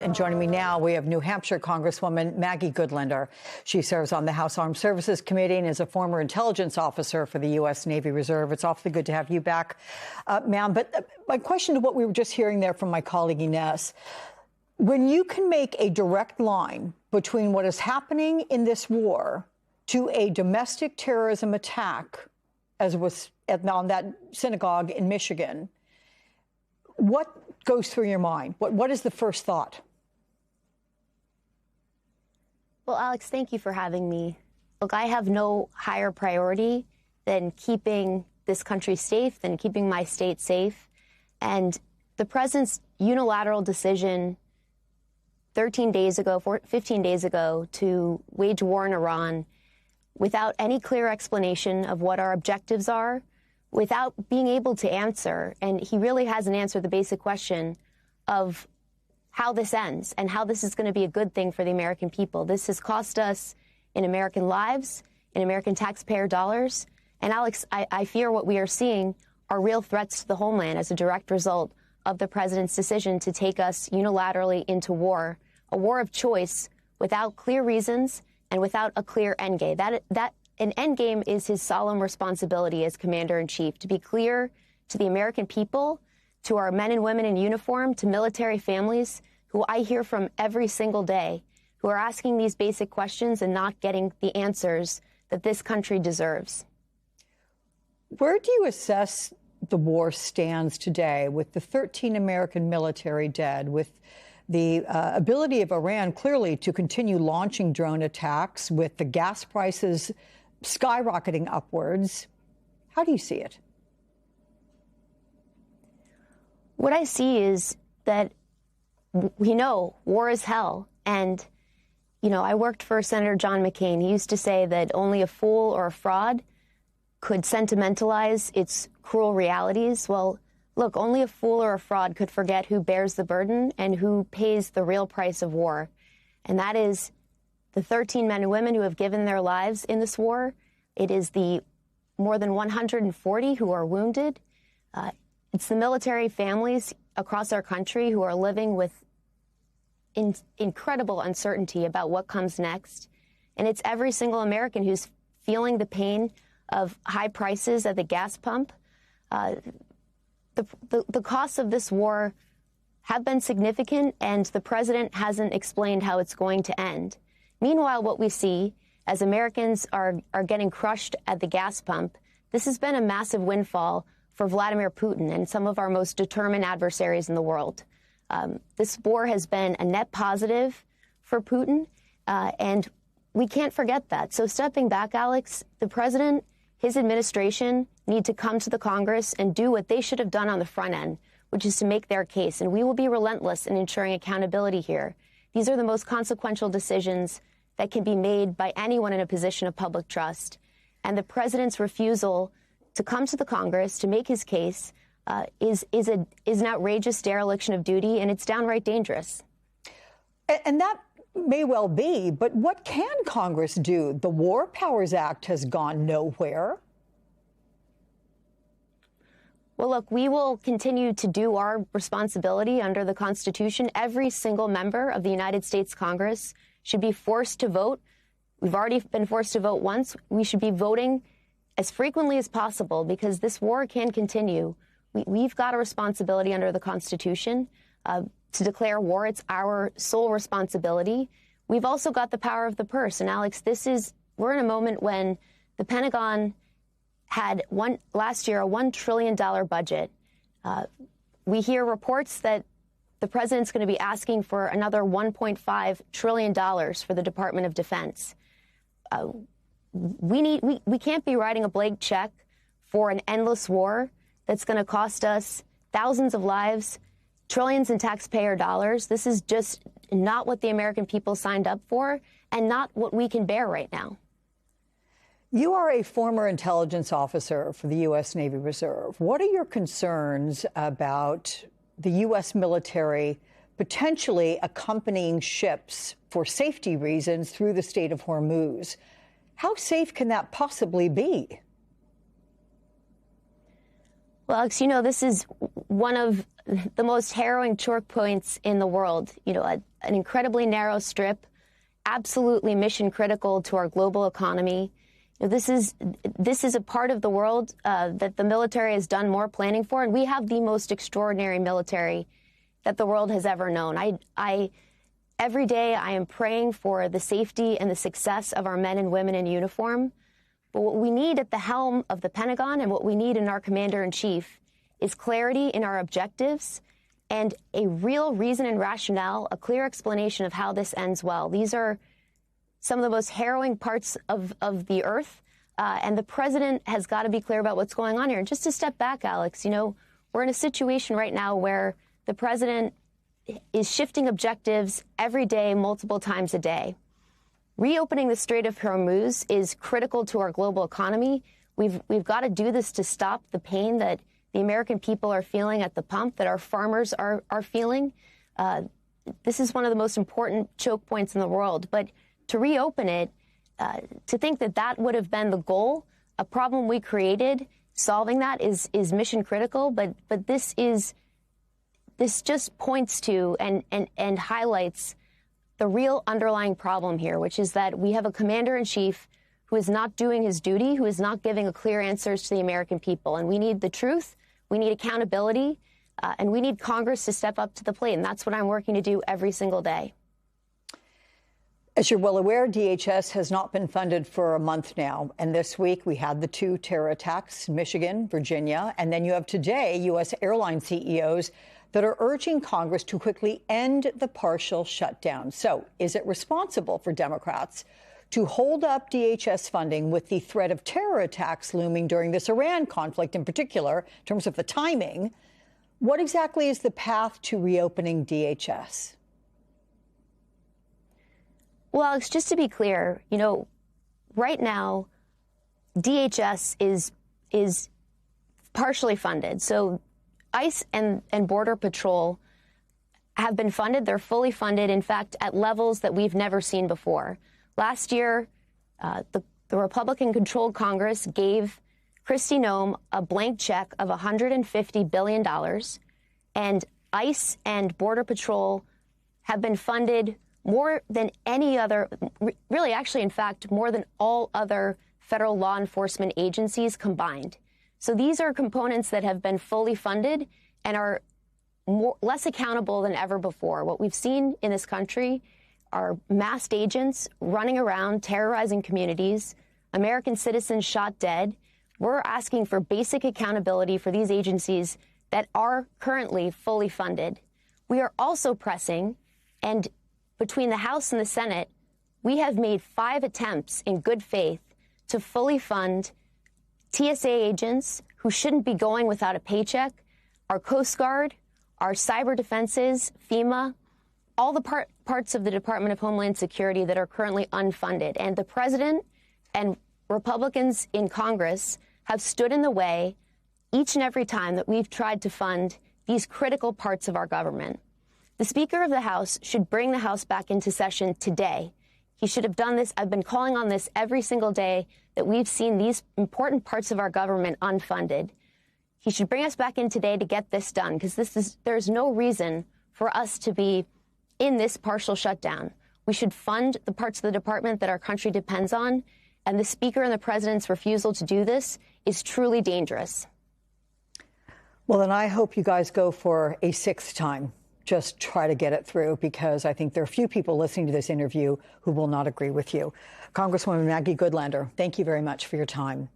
And joining me now, we have New Hampshire Congresswoman Maggie Goodlander. She serves on the House Armed Services Committee and is a former intelligence officer for the U.S. Navy Reserve. It's awfully good to have you back, ma'am. But my question to what we were just hearing there from my colleague Ines, when you can make a direct line between what is happening in this war to a domestic terrorism attack, as was on that synagogue in Michigan, what goes through your mind? What is the first thought? Well, Alex, thank you for having me. Look, I have no higher priority than keeping this country safe, than keeping my state safe. And the president's unilateral decision 15 days ago, to wage war in Iran without any clear explanation of what our objectives are, without being able to answer, and he really hasn't answered the basic question of how this ends and how this is going to be a good thing for the American people. This has cost us in American lives, in American taxpayer dollars. And Alex, I fear what we are seeing are real threats to the homeland as a direct result of the president's decision to take us unilaterally into war, a war of choice without clear reasons and without a clear end game. An end game is his solemn responsibility as commander-in-chief, to be clear to the American people, to our men and women in uniform, to military families who I hear from every single day, who are asking these basic questions and not getting the answers that this country deserves. Where do you assess the war stands today with the 13 American military dead, with the ability of Iran clearly to continue launching drone attacks, with the gas prices skyrocketing upwards? How do you see it? What I see is that we know war is hell. And, you know, I worked for Senator John McCain. He used to say that only a fool or a fraud could sentimentalize its cruel realities. Well, look, only a fool or a fraud could forget who bears the burden and who pays the real price of war. And that is the 13 men and women who have given their lives in this war. It is the more than 140 who are wounded. It's the military families across our country who are living with incredible uncertainty about what comes next. And it's every single American who's feeling the pain of high prices at the gas pump. The costs of this war have been significant, and the president hasn't explained how it's going to end. Meanwhile, what we see as Americans are getting crushed at the gas pump, this has been a massive windfall for Vladimir Putin and some of our most determined adversaries in the world. This war has been a net positive for Putin, and we can't forget that. So stepping back, Alex, the president, his administration need to come to the Congress and do what they should have done on the front end, which is to make their case. And we will be relentless in ensuring accountability here. These are the most consequential decisions that can be made by anyone in a position of public trust. And the president's refusal to come to the Congress to make his case is an outrageous dereliction of duty, and it's downright dangerous. And that may well be, but what can Congress do? The War Powers Act has gone nowhere. Well, look, we will continue to do our responsibility under the Constitution. Every single member of the United States Congress should be forced to vote. We've already been forced to vote once. We should be voting as frequently as possible because this war can continue. We've got a responsibility under the Constitution to declare war. It's our sole responsibility. We've also got the power of the purse. And Alex, we're in a moment when the Pentagon had last year a $1 trillion budget. We hear reports that the president's going to be asking for another $1.5 trillion for the Department of Defense. We can't be writing a blank check for an endless war that's going to cost us thousands of lives, trillions in taxpayer dollars. This is just not what the American people signed up for and not what we can bear right now. You are a former intelligence officer for the U.S. Navy Reserve. What are your concerns about the U.S. military potentially accompanying ships for safety reasons through the Strait of Hormuz? How safe can that possibly be? Well, Alex, you know, this is one of the most harrowing choke points in the world. You know, an incredibly narrow strip, absolutely mission critical to our global economy. You know, this is a part of the world that the military has done more planning for, and we have the most extraordinary military that the world has ever known. Every day I am praying for the safety and the success of our men and women in uniform. But what we need at the helm of the Pentagon and what we need in our commander-in-chief is clarity in our objectives and a real reason and rationale, a clear explanation of how this ends well. These are some of the most harrowing parts of the earth, and the president has got to be clear about what's going on here. And just to step back, Alex, you know, we're in a situation right now where the president is shifting objectives every day, multiple times a day. Reopening the Strait of Hormuz is critical to our global economy. We've got to do this to stop the pain that the American people are feeling at the pump, that our farmers are feeling. This is one of the most important choke points in the world. But to reopen it, to think that that would have been the goal, a problem we created, solving that is mission critical. But this just points to and highlights the real underlying problem here, which is that we have a commander-in-chief who is not doing his duty, who is not giving clear answers to the American people. And we need the truth, we need accountability, and we need Congress to step up to the plate. And that's what I'm working to do every single day. As you're well aware, DHS has not been funded for a month now. And this week we had the 2 terror attacks in Michigan, Virginia, and then you have today U.S. airline CEOs that are urging Congress to quickly end the partial shutdown. So is it responsible for Democrats to hold up DHS funding with the threat of terror attacks looming during this Iran conflict in particular, in terms of the timing? What exactly is the path to reopening DHS? Well, Alex, just to be clear, you know, right now, DHS is partially funded. So ICE and Border Patrol have been funded. They're fully funded, in fact, at levels that we've never seen before. Last year, the Republican-controlled Congress gave Kristi Noem a blank check of $150 billion, and ICE and Border Patrol have been funded more than any other, really, actually, in fact, more than all other federal law enforcement agencies combined. So these are components that have been fully funded and are less accountable than ever before. What we've seen in this country are masked agents running around, terrorizing communities, American citizens shot dead. We're asking for basic accountability for these agencies that are currently fully funded. We are also pressing, and between the House and the Senate, we have made 5 attempts in good faith to fully fund TSA agents who shouldn't be going without a paycheck, our Coast Guard, our cyber defenses, FEMA, all the parts of the Department of Homeland Security that are currently unfunded. And the president and Republicans in Congress have stood in the way each and every time that we've tried to fund these critical parts of our government. The Speaker of the House should bring the House back into session today. He should have done this. I've been calling on this every single day that we've seen these important parts of our government unfunded. He should bring us back in today to get this done, because there's no reason for us to be in this partial shutdown. We should fund the parts of the department that our country depends on, and the Speaker and the President's refusal to do this is truly dangerous. Well, then I hope you guys go for a 6th time. Just try to get it through, because I think there are few people listening to this interview who will not agree with you. Congresswoman Maggie Goodlander, thank you very much for your time.